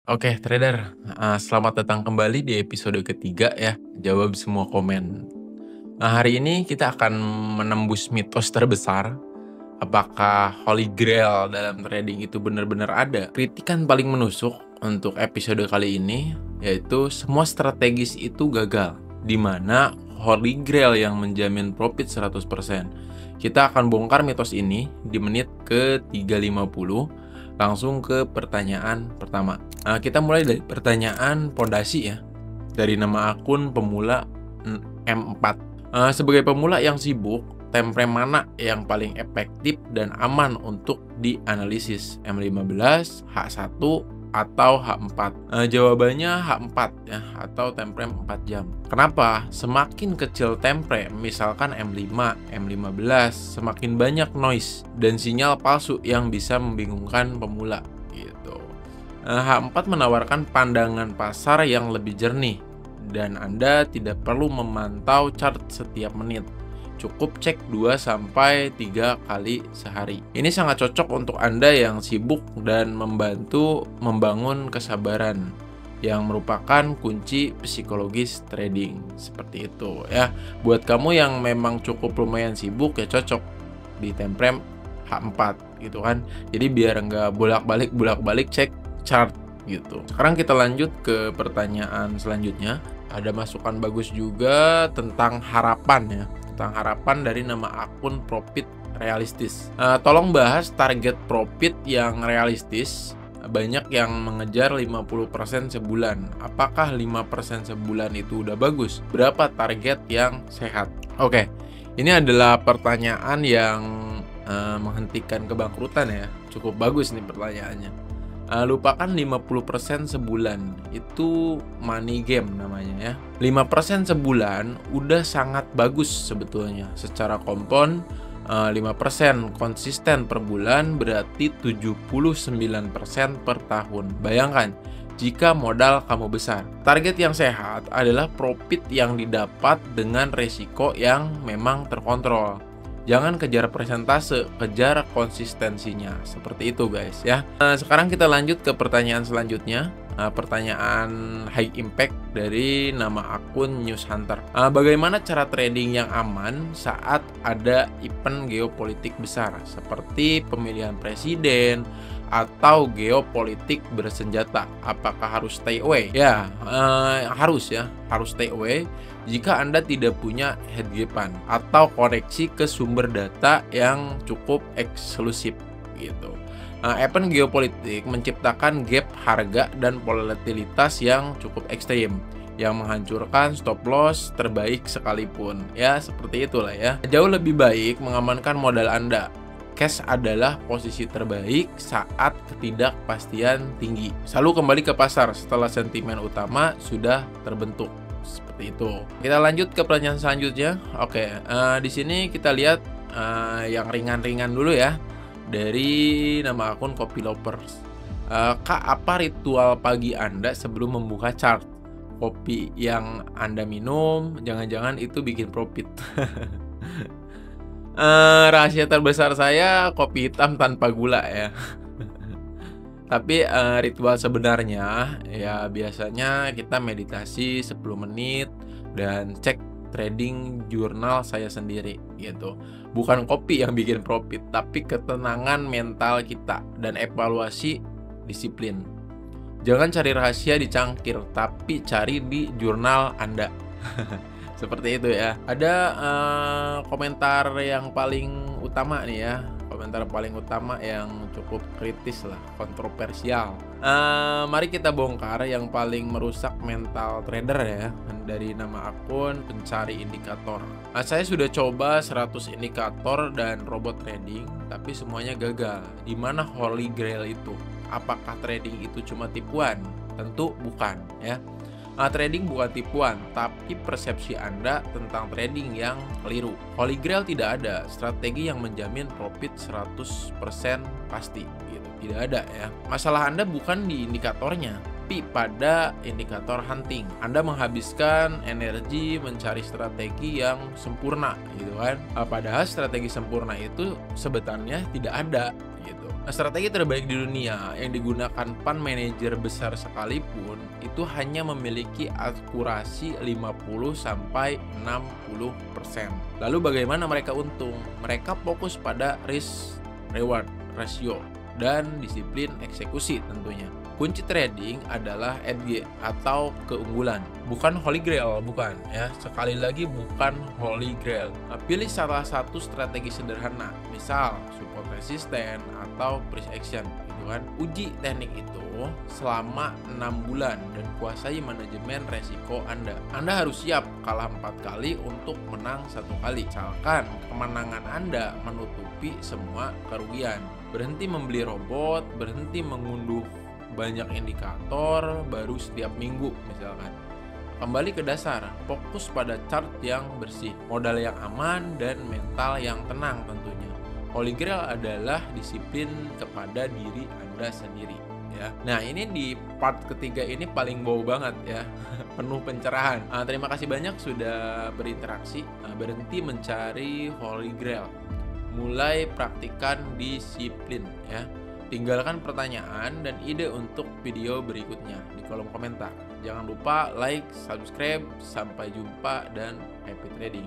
Oke, trader, selamat datang kembali di episode ketiga ya, jawab semua komen. Nah, hari ini kita akan menembus mitos terbesar, apakah Holy Grail dalam trading itu benar-benar ada? Kritikan paling menusuk untuk episode kali ini, yaitu semua strategis itu gagal, di mana Holy Grail yang menjamin profit 100%. Kita akan bongkar mitos ini di menit ke-350. Langsung ke pertanyaan pertama. Kita mulai dari pertanyaan pondasi ya. Dari nama akun pemula M4. Sebagai pemula yang sibuk, timeframe mana yang paling efektif dan aman untuk dianalisis? M15, H1, atau H4? Jawabannya H4 ya, atau timeframe 4 jam. Kenapa? Semakin kecil timeframe, misalkan M5, M15, semakin banyak noise dan sinyal palsu yang bisa membingungkan pemula gitu. H4 menawarkan pandangan pasar yang lebih jernih dan Anda tidak perlu memantau chart setiap menit. Cukup cek 2-3 kali sehari. Ini sangat cocok untuk Anda yang sibuk dan membantu membangun kesabaran yang merupakan kunci psikologis trading. Seperti itu ya. Buat kamu yang memang cukup lumayan sibuk ya cocok di timeframe H4 gitu kan. Jadi biar nggak bolak-balik cek chart gitu. Sekarang kita lanjut ke pertanyaan selanjutnya. Ada masukan bagus juga tentang harapan ya. Tentang harapan dari nama akun profit realistis. Tolong bahas target profit yang realistis. Banyak yang mengejar 50% sebulan. Apakah 5% sebulan itu udah bagus? Berapa target yang sehat? Oke, ini adalah pertanyaan yang menghentikan kebangkrutan ya. Cukup bagus nih pertanyaannya. Lupakan 50% sebulan, itu money game namanya ya. 5% sebulan udah sangat bagus sebetulnya. Secara kompon 5% konsisten per bulan berarti 79% per tahun. Bayangkan jika modal kamu besar. Target yang sehat adalah profit yang didapat dengan resiko yang memang terkontrol. Jangan kejar persentase, kejar konsistensinya. Seperti itu guys ya. Sekarang kita lanjut ke pertanyaan selanjutnya. Pertanyaan high impact dari nama akun News Hunter. Bagaimana cara trading yang aman saat ada event geopolitik besar seperti pemilihan presiden atau geopolitik bersenjata? Apakah harus stay away? Ya, harus stay away jika Anda tidak punya hedgepan atau koneksi ke sumber data yang cukup eksklusif gitu. Event geopolitik menciptakan gap harga dan volatilitas yang cukup ekstrim yang menghancurkan stop loss terbaik sekalipun. Ya, seperti itulah ya. Jauh lebih baik mengamankan modal Anda. Cash adalah posisi terbaik saat ketidakpastian tinggi. Selalu kembali ke pasar setelah sentimen utama sudah terbentuk. Seperti itu. Kita lanjut ke pertanyaan selanjutnya. Oke, di sini kita lihat yang ringan-ringan dulu ya. Dari nama akun Kopi Lovers. Kak, apa ritual pagi Anda sebelum membuka chart? Kopi yang Anda minum, jangan-jangan itu bikin profit. Rahasia terbesar saya kopi hitam tanpa gula ya. Tapi ritual sebenarnya ya biasanya kita meditasi 10 menit dan cek trading jurnal saya sendiri gitu. Bukan kopi yang bikin profit, tapi ketenangan mental kita dan evaluasi disiplin. Jangan cari rahasia di cangkir, tapi cari di jurnal Anda. Seperti itu ya. Ada komentar yang paling utama nih ya. Komentar paling utama yang cukup kritis lah, kontroversial. Mari kita bongkar yang paling merusak mental trader ya. Dari nama akun pencari indikator. Saya sudah coba 100 indikator dan robot trading, tapi semuanya gagal. Di mana Holy Grail itu? Apakah trading itu cuma tipuan? Tentu bukan ya. Trading bukan tipuan, tapi persepsi Anda tentang trading yang keliru. Holy Grail tidak ada, strategi yang menjamin profit 100% pasti gitu. Tidak ada ya. Masalah Anda bukan di indikatornya, tapi pada indikator hunting. Anda menghabiskan energi mencari strategi yang sempurna gitu kan. Padahal strategi sempurna itu sebetulnya tidak ada gitu. Nah, strategi terbaik di dunia yang digunakan fund manager besar sekalipun itu hanya memiliki akurasi 50-60%. Lalu bagaimana mereka untung? Mereka fokus pada risk reward ratio dan disiplin eksekusi tentunya. Kunci trading adalah EDG atau keunggulan, bukan holy grail, bukan ya. Sekali lagi bukan holy grail. Nah, pilih salah satu strategi sederhana, misal support resisten atau price action gitu kan. Uji teknik itu selama 6 bulan dan kuasai manajemen resiko Anda. Anda harus siap kalah 4 kali untuk menang 1 kali. Misalkan kemenangan Anda menutupi semua kerugian. Berhenti membeli robot, berhenti mengunduh banyak indikator baru setiap minggu misalkan. Kembali ke dasar, fokus pada chart yang bersih, modal yang aman, dan mental yang tenang tentunya. Holy Grail adalah disiplin kepada diri Anda sendiri ya. Nah, ini di part ketiga ini paling wow banget ya. Penuh pencerahan. Terima kasih banyak sudah berinteraksi. Berhenti mencari Holy Grail. Mulai praktikkan disiplin ya. Tinggalkan pertanyaan dan ide untuk video berikutnya di kolom komentar. Jangan lupa like, subscribe, sampai jumpa dan happy trading.